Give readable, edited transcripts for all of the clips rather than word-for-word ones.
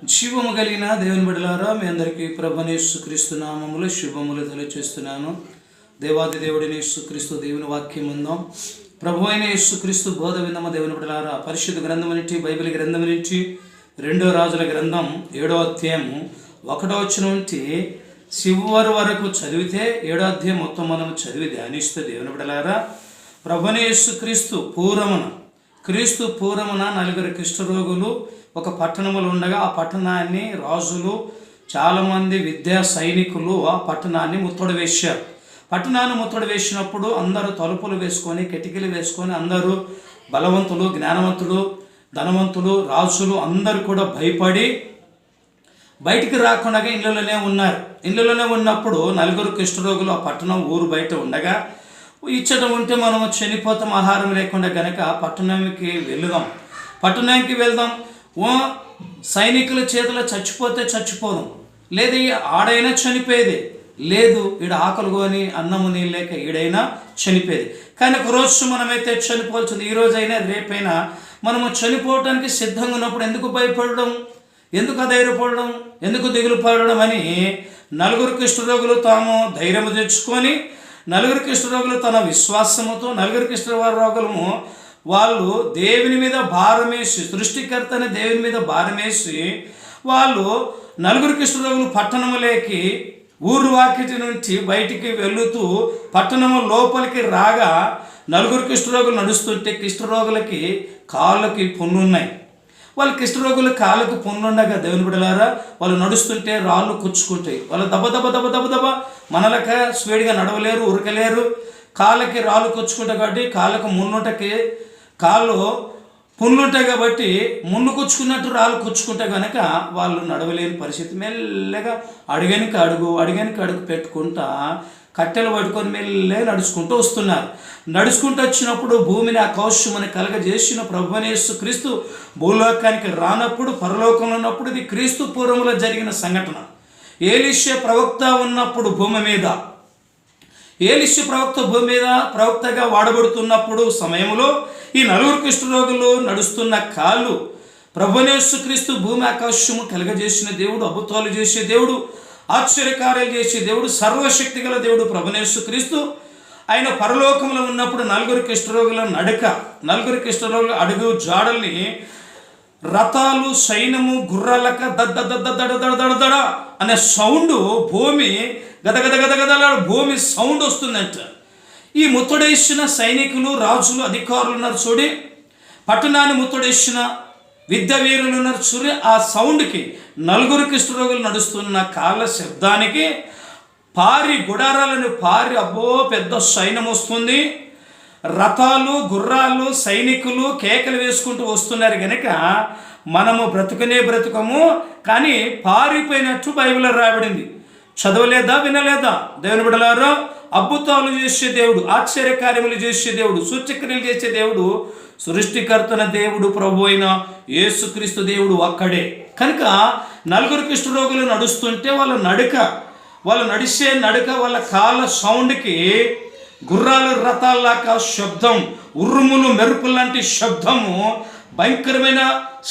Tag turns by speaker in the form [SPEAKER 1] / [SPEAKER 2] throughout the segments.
[SPEAKER 1] జీవము కలిగిన దేవుని బిడ్డలారా, మీ అందరికీ ప్రభువైన యేసుక్రీస్తు నామములో శుభములు తెలియజేస్తున్నాను. దేవాది దేవుడిని యేసుక్రీస్తు దేవుని వాక్యం ఉందాం. ప్రభువైన యేసుక్రీస్తు బోధ విందమ దేవుని బిడ్డలారా. పరిశుద్ధ గ్రంథం నుంచి, బైబిల్ గ్రంథం నుంచి 2 రాజుల గ్రంథం 7వ అధ్యాయము 1వ వచనం నుంచి చివరి వరకు చదివితే 7వ అధ్యాయం మొత్తం మనం చదివి ధ్యానిస్తే దేవుని బిడ్డలారా, ప్రభువైన యేసుక్రీస్తు పూర్వమున 4 కుష్ఠరోగులు ఒక పట్టణంలో ఉండగా, ఆ పట్టణాన్ని రాజులు చాలామంది విద్యా సైనికులు ఆ పట్టణాన్ని ముట్టడి వేశారు. పట్టణాన్ని ముట్టడి వేసినప్పుడు అందరూ తలుపులు వేసుకొని, కిటికీలు వేసుకొని, అందరూ బలవంతులు, జ్ఞానవంతులు, ధనవంతులు, రాజులు అందరూ కూడా భయపడి బయటికి రాకుండా ఇళ్ళలోనే ఉన్నారు. ఇళ్ళలోనే ఉన్నప్పుడు 4 కుష్ఠరోగులు ఆ పట్టణం ఊరు బయట ఉండగా, ఇచ్చట ఉంటే మనం చనిపోతాం ఆహారం లేకుండా గనక పట్టణానికి వెళ్దాం, సైనికుల చేతిలో చచ్చిపోతే చచ్చిపోదాం, లేదు ఆడైనా చనిపోయేది, లేదు ఈడ ఆకలి కొని అన్నము నీళ్ళు లేక ఈడైనా చనిపోయేది. కానీ ఒక రోజు మనమైతే చనిపోవాల్సింది. ఈరోజైనా రేపైనా మనము చనిపోవటానికి సిద్ధంగా ఉన్నప్పుడు ఎందుకు భయపడడం, ఎందుకు అధైర్యపడడం, ఎందుకు దిగులు పడడం అని 4 కుష్ఠరోగులు తాము ధైర్యం తెచ్చుకొని, 4 కుష్ఠరోగులు తన విశ్వాసముతో, 4 కుష్ఠరోగులము వాళ్ళు దేవుని మీద భారమేసి, సృష్టికర్త అనే దేవుని మీద భారమేసి, వాళ్ళు 4 కుష్ఠరోగులు పట్టణములోకి ఊరు వాకిటి నుంచి బయటికి వెళుతూ పట్టణము లోపలికి రాగా, 4 కుష్ఠరోగులు నడుస్తుంటే కుష్ఠరోగులకి కాళ్ళకి పుండ్లున్నాయి. వాళ్ళ కుష్ఠరోగుల కాళ్ళకు పుండ్లుండగా దేవుని బిడ్డలారా, వాళ్ళు నడుస్తుంటే రాళ్ళు కుచ్చుకుంటాయి. వాళ్ళు దబ మనలక స్పీడ్గా నడవలేరు, ఉరకలేరు. కాళ్ళకి రాళ్ళు కుచ్చుకుంటాయి కాబట్టి, కాళ్ళకు మున్నుంటకి కాళ్ళు పుండ్లుంటాయి కాబట్టి ముళ్ళు కుచ్చుకున్నట్టు రాళ్ళు కుచ్చుకుంటే కనుక వాళ్ళు నడవలేని పరిస్థితి. మెల్లగా అడిగానికి అడుగు పెట్టుకుంటా కట్టెలు పట్టుకొని మెల్లగా నడుచుకుంటూ వస్తున్నారు. నడుచుకుంటూ వచ్చినప్పుడు భూమిని ఆకాశముని కలగజేసిన ప్రభువైన యేసుక్రీస్తు భూలోకానికి రానప్పుడు, పరలోకంలో ఉన్నప్పుడు, ఇది క్రీస్తు పూర్వములో జరిగిన సంఘటన. ఏలీషా ప్రవక్త ఉన్నప్పుడు భూమి మీద, ఏలీషా భూమి మీద ప్రవక్తగా వాడబడుతున్నప్పుడు సమయంలో ఈ 4 కుష్ఠరోగులు నడుస్తున్న కాళ్ళు ప్రభువైన యేసుక్రీస్తు భూమి ఆకాశము కలగజేసిన దేవుడు, అద్భుతాలు చేసే దేవుడు, ఆశ్చర్యకార్యాలు చేసే దేవుడు, సర్వశక్తి గల దేవుడు ప్రభువైన యేసుక్రీస్తు ఆయన పరలోకంలో ఉన్నప్పుడు 4 కుష్ఠరోగుల నడక, 4 కుష్ఠరోగుల అడుగు జాడల్ని రథాలు, సైన్యము, గుర్రాలక దడ అనే సౌండ్, భూమి గదగదగదగదలా భూమి సౌండ్ వస్తుందంట. ఈ ముత్తడేసిన సైనికులు, రాజులు, అధికారులు ఉన్నారు చూడి, పట్టణాన్ని ముత్తడేసిన విద్య వీరులు ఉన్నారు చూడి, ఆ సౌండ్కి 4 కుష్ఠరోగులు నడుస్తున్న కాళ్ళ శబ్దానికి గుడారాలను అబ్బో పెద్ద సైన్యం వస్తుంది, రథాలు, గుర్రాలు, సైనికులు కేకలు వేసుకుంటూ వస్తున్నారు కనుక మనము బ్రతుకము, కానీ పారిపోయినట్టు బైబిల్లో రాయబడింది. చదవలేదా, వినలేదా? దేవుని బిడ్డలారా, అద్భుతాలు చేసే దేవుడు, ఆశ్చర్యకార్యములు చేసే దేవుడు, సూచక్రియలు చేసే దేవుడు, సృష్టికర్తన దేవుడు ప్రభు అయిన యేసుక్రీస్తు దేవుడు ఒక్కడే. కనుక 4 కుష్ఠరోగులు నడుస్తుంటే వాళ్ళు నడిచే నడక, వాళ్ళ కాళ్ళ సౌండ్కి గుర్రాలు, రథాల్లాగా శబ్దం, ఉరుములు, మెరుపులు లాంటి శబ్దము, భయంకరమైన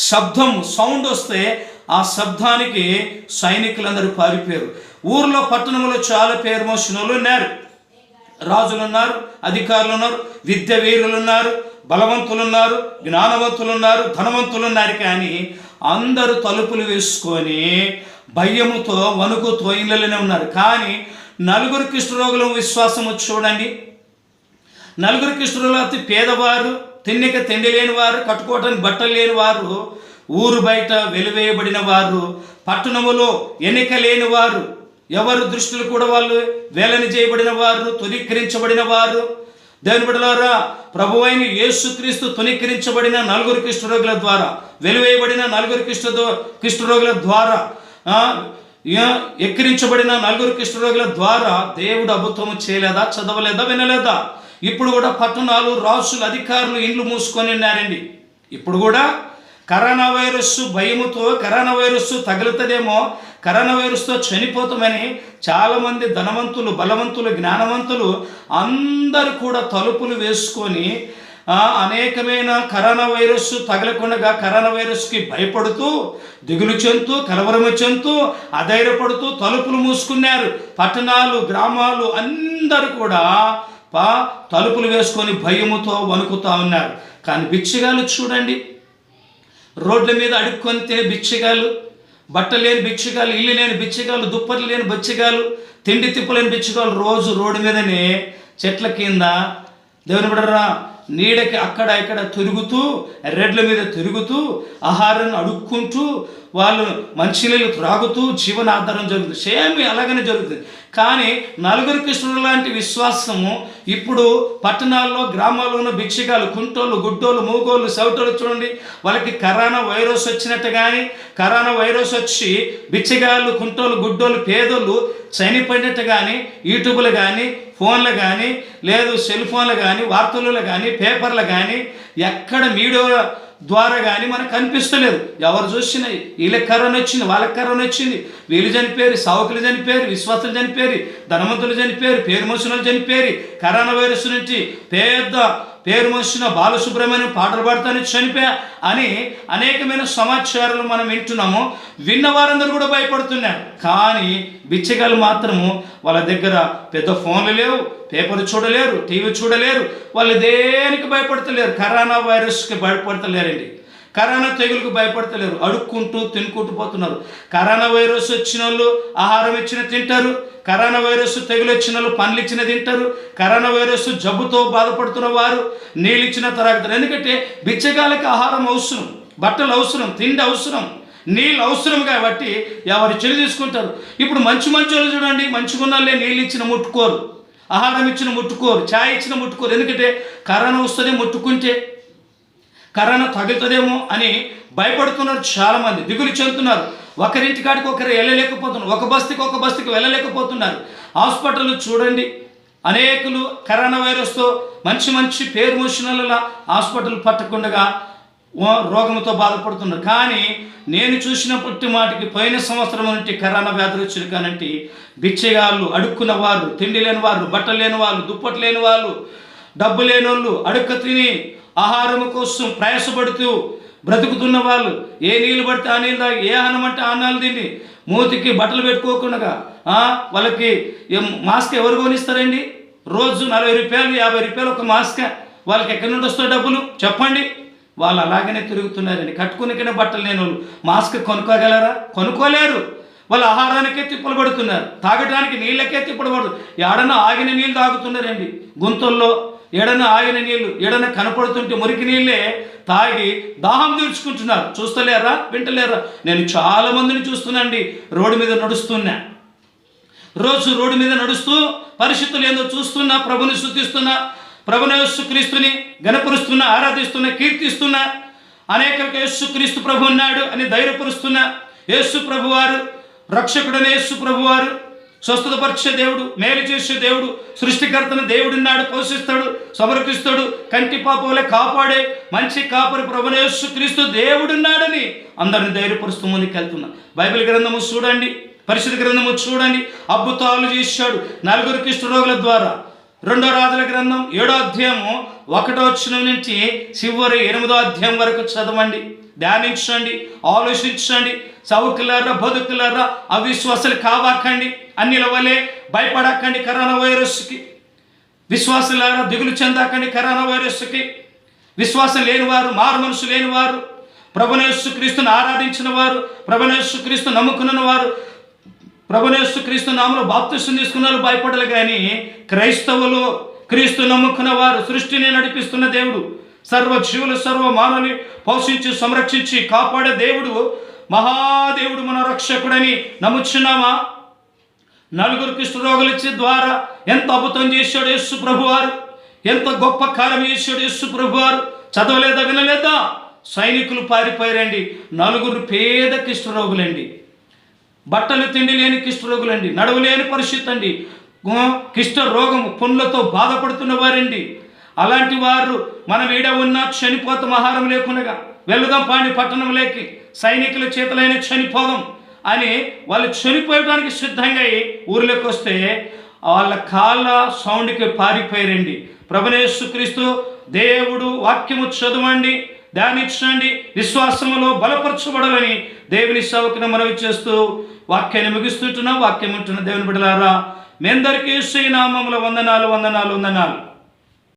[SPEAKER 1] శబ్దము, సౌండ్ వస్తే ఆ శబ్దానికి సైనికులందరూ పారిపోయారు. ఊర్లో, పట్టణంలో చాలా పేరు మోసిన వాళ్ళు ఉన్నారు. రాజులు ఉన్నారు, అధికారులు ఉన్నారు, విద్య వీరులు ఉన్నారు, బలవంతులు ఉన్నారు, జ్ఞానవంతులు ఉన్నారు, ధనవంతులు ఉన్నారు. కానీ అందరూ తలుపులు వేసుకొని భయముతో, వణుకుతో ఇళ్ళలోనే ఉన్నారు. కానీ 4 కుష్ఠరోగుల విశ్వాసం చూడండి. 4 కుష్ఠరోగులు అతి పేదవారు, తిండికి తిండి లేని వారు, కట్టుకోవడానికి బట్టలు లేని వారు, ఊరు బయట వెలివేయబడిన వారు, పట్టణములో ఎన్నిక లేని వారు, ఎవరు దృష్టిలో కూడా వాళ్ళు వేలన చేయబడిన వారు, తునీకరించబడిన వారు. దేవుని బిడ్డలారా, ప్రభువైన యేసుక్రీస్తు తునీకరించబడిన 4 కుష్ఠరోగుల ద్వారా, వెలివేయబడిన 4 కుష్ఠరోగుల ద్వారా, ఎక్కిరించబడిన 4 కుష్ఠరోగుల ద్వారా దేవుడు అద్భుతము చేయలేదా? చదవలేదా? వినలేదా? ఇప్పుడు కూడా పట్టణాలు, రాజులు, అధికారులు ఇండ్లు మూసుకొని ఉన్నారండి. ఇప్పుడు కూడా కరోనా వైరస్ భయముతో, కరోనా వైరస్ తగులుతుందేమో, కరోనా వైరస్తో చనిపోతామని చాలామంది ధనవంతులు, బలవంతులు, జ్ఞానవంతులు అందరూ కూడా తలుపులు వేసుకొని అనేకమైన కరోనా వైరస్ తగలకుండా కరోనా వైరస్కి భయపడుతూ దిగులు చెందుతూ కలవరము చెందుతూ అధైర్యపడుతూ తలుపులు మూసుకున్నారు. పట్టణాలు గ్రామాలు అందరూ కూడా తలుపులు వేసుకొని భయముతో వణుకుతూ ఉన్నారు. కానీ బిచ్చగాళ్ళు చూడండి, రోడ్ల మీద అడుక్కొని తినే బిచ్చగాళ్ళు, బట్టలు లేని బిచ్చగాళ్ళు, ఇల్లు లేని బిచ్చగాళ్ళు, దుప్పట్లు లేని బిచ్చగాళ్ళు, తిండి తిప్పలేని బిచ్చగాళ్ళు రోజు రోడ్డు మీదనే చెట్ల కింద దేవుని బిడ్డలారా నీడకి అక్కడ ఇక్కడ తిరుగుతూ రెడ్ల మీద తిరుగుతూ ఆహారాన్ని అడుక్కుంటూ వాళ్ళు మంచినీళ్ళు త్రాగుతూ జీవనాధారం జరుగుతుంది. సేమ్ అలాగనే జరుగుతుంది. కానీ నలుగురు కృష్ణుడు లాంటి విశ్వాసము ఇప్పుడు పట్టణాల్లో గ్రామాల్లో ఉన్న భిక్షగాలు, కుంటోళ్ళు, గుడ్డోళ్ళు, మూగోళ్ళు, సౌటోళ్ళు చూడండి, వాళ్ళకి కరోనా వైరస్ వచ్చినట్టు కానీ కరోనా వైరస్ వచ్చి బిచ్చగాళ్ళు, కుంటోళ్ళు, గుడ్డోళ్ళు, పేదోళ్ళు చనిపోయినట్టు కానీ యూట్యూబ్లు కానీ ఫోన్లు కానీ లేదు సెల్ ఫోన్లు కానీ వార్తలు కానీ పేపర్లు కానీ ఎక్కడ మీడియా ద్వారా కానీ మనకు కనిపిస్తలేదు. ఎవరు చూసినా వీళ్ళకి కరోనా వచ్చింది, వాళ్ళకి కరోనా వచ్చింది, వీళ్ళు చనిపోయారు, సావుకులు చనిపోయారు, విశ్వాసులు చనిపోయారు, ధనవంతులు చనిపోయారు, పేరు మనుషులు చనిపోయారు. కరోనా వైరస్ నుంచి పెద్ద పేరు మనుషున బాలసుబ్రహ్మణ్యం పాటలు పాడుతాను చనిపోయా అని అనేకమైన సమాచారాలు మనం వింటున్నాము. విన్న వారందరూ కూడా భయపడుతున్నారు. కానీ బిచ్చగాళ్ళు మాత్రము వాళ్ళ దగ్గర పెద్ద ఫోన్లు లేవు, పేపర్ చూడలేరు, టీవీ చూడలేరు, వాళ్ళు దేనికి భయపడతలేరు. కరోనా వైరస్కి భయపడతలేరండి, కరోనా తెగులకు భయపడతలేరు, అడుక్కుంటూ తినుకుంటూ పోతున్నారు. కరోనా వైరస్ వచ్చిన వాళ్ళు ఆహారం ఇచ్చిన తింటారు, కరోనా వైరస్ తెగులు వచ్చిన వాళ్ళు పండ్లు ఇచ్చిన తింటారు, కరోనా వైరస్ జబ్బుతో బాధపడుతున్న వారు నీళ్ళు ఇచ్చిన తాగుతారు. ఎందుకంటే బిచ్చగాళ్ళకి ఆహారం అవసరం, బట్టలు అవసరం, తిండి అవసరం, నీళ్ళు అవసరం కాబట్టి ఎవరు చెడు తీసుకుంటారు. ఇప్పుడు మంచి వాళ్ళు చూడండి, మంచిగున్నాళ్ళే నీళ్ళు ఇచ్చిన ముట్టుకోరు, ఆహారం ఇచ్చిన ముట్టుకోరు, ఛాయ్ ఇచ్చిన ముట్టుకోరు. ఎందుకంటే కరోనా వస్తుంది, ముట్టుకుంటే కరోనా తగులుతుందేమో అని భయపడుతున్నారు. చాలామంది దిగులు చెందుతున్నారు. ఒకరింటికాడికి ఒకరు వెళ్ళలేకపోతున్నారు, ఒక బస్తీకి వెళ్ళలేకపోతున్నారు. హాస్పిటల్ చూడండి, అనేకులు కరోనా వైరస్తో మంచి పేరు మోషనల హాస్పిటల్ పట్టకుండా రోగంతో బాధపడుతున్నారు. కానీ నేను చూసినప్పటి మాటికి పోయిన సంవత్సరం నుండి కరోనా వ్యాధులు వచ్చిన కానంటే బిచ్చగాళ్ళు, అడుక్కున్న వారు, తిండి లేని వారు, బట్టలు లేని వాళ్ళు, దుప్పట్లు లేని వాళ్ళు, డబ్బు లేని వాళ్ళు, అడుక్క తిని ఆహారం కోసం ప్రయాసపడుతూ బ్రతుకుతున్న వాళ్ళు ఏ నీళ్ళు పడితే ఆ నీళ్ళు తాగి, ఏ అన్నం అంటే ఆ అన్నాలు తిని మూతికి బట్టలు పెట్టుకోకుండా వాళ్ళకి మాస్క్ ఎవరు కొనిస్తారండి? రోజు 40 రూపాయలు 50 రూపాయలు ఒక మాస్క్. వాళ్ళకి ఎక్కడి నుండి వస్తాయి డబ్బులు చెప్పండి? వాళ్ళు అలాగనే తిరుగుతున్నారండి. కట్టుకునికనే బట్టలు లేని వాళ్ళు మాస్క్ కొనుక్కోగలరా? కొనుక్కోలేరు. వాళ్ళు ఆహారానికే తిప్పలు పడుతున్నారు, తాగడానికి నీళ్ళకే తిప్పలు పడుతుంది. ఏడన్నా ఆగిన నీళ్ళు తాగుతున్నారండి, గుంతల్లో ఏడన్నా ఆగిన నీళ్ళు, ఏడన్నా కనపడుతుంటే మురికి నీళ్ళే తాగి దాహం తీర్చుకుంటున్నారు. చూస్తలేరా? వింటలేరా? నేను చాలా మందిని చూస్తున్నాండి, రోడ్డు మీద నడుస్తున్నా, రోజు రోడ్డు మీద నడుస్తూ పరిస్థితులు ఏందో చూస్తున్నా, ప్రభుని స్తుతిస్తున్నా, ప్రభుని యేసుక్రీస్తుని గణపరుస్తున్నా, ఆరాధిస్తున్నా, కీర్తిస్తున్నా, అనేకలకు యేసుక్రీస్తు ప్రభు ఉన్నాడు అని ధైర్యపరుస్తున్నా. యేసు ప్రభువారు రక్షకుడనే యేసు ప్రభువారు స్వస్థతపరిచే దేవుడు, మేలు చేసే దేవుడు, సృష్టికర్తన దేవుడున్నాడు, పోషిస్తాడు, సమర్పిస్తాడు, కంటి పాపలే కాపాడే మంచి కాపరి ప్రభుని యేసుక్రీస్తు దేవుడున్నాడని అందరిని ధైర్యపరుస్తూ ముందుకు వెళ్తున్నా. బైబిల్ గ్రంథము చూడండి, పరిశుద్ధ గ్రంథము చూడండి, అద్భుతాలు చేశాడు 4 కుష్ఠరోగుల ద్వారా. 2 రాజుల గ్రంథం 7వ అధ్యాయము 1వ వచనం నుంచి చివరి 8వ అధ్యాయం వరకు చదవండి, ధ్యానించండి, ఆలోచించండి. చౌకులారా, బతుకులారా, అవిశ్వాసాలు కావాకండి, అన్నిల వలె భయపడకండి కరోనా వైరస్కి. విశ్వాసులారా దిగులు చెందకండి కరోనా వైరస్కి. విశ్వాసం లేనివారు, మారు మనసు లేనివారు, ప్రభుని యేసుక్రీస్తుని ఆరాధించిన వారు, ప్రభుని యేసుక్రీస్తు నమ్ముకున్న వారు, ప్రభుని యేసుక్రీస్తు నామములో బాప్తిసం తీసుకున్న వాళ్ళు భయపడలు. కానీ క్రైస్తవులు, క్రీస్తు నమ్ముకున్న వారు, సృష్టిని నడిపిస్తున్న దేవుడు, సర్వ జీవులు సర్వ మానవుని పోషించి సంరక్షించి కాపాడే దేవుడు, మహాదేవుడు మన రక్షకుడని నమ్ముచున్నామా? 4 కుష్ఠరోగుల ద్వారా ఎంత అద్భుతం చేశాడు యేసు ప్రభువారు, ఎంత గొప్ప కార్యం చేశాడు యేసు ప్రభువారు. చదవలేదా, వినలేదా? సైనికులు పారిపోయారండి. 4 పేద కుష్ఠరోగులండి, బట్టలు తిండి లేని కుష్ఠరోగులండి, నడవలేని పరిస్థితి అండి, కుష్ఠ రోగము పుండ్లతో బాధపడుతున్న వారండి. అలాంటి వారు మనం ఈడ ఉన్నా చనిపోతాం, ఆహారం లేకుండా వెళుదాం పాండి పట్టణంలోకి, సైనికుల చేతులైన చనిపోదాం అని వాళ్ళు చనిపోయడానికి సిద్ధంగా ఊరిలోకి వస్తే వాళ్ళ కాళ్ళ సౌండ్కి పారిపోయారండి. ప్రభుని యేసుక్రీస్తు దేవుడు వాక్యము చదవండి, ధ్యానించండి, విశ్వాసములో బలపరచబడాలని దేవుని సేవకుని మనవి చేస్తూ వాక్యాన్ని ముగిస్తుంటున్నాం. వాక్యం ఉంటున్న దేవుని బిడ్డలారా, మీ అందరికీ యేసు నామములో వందనాలు.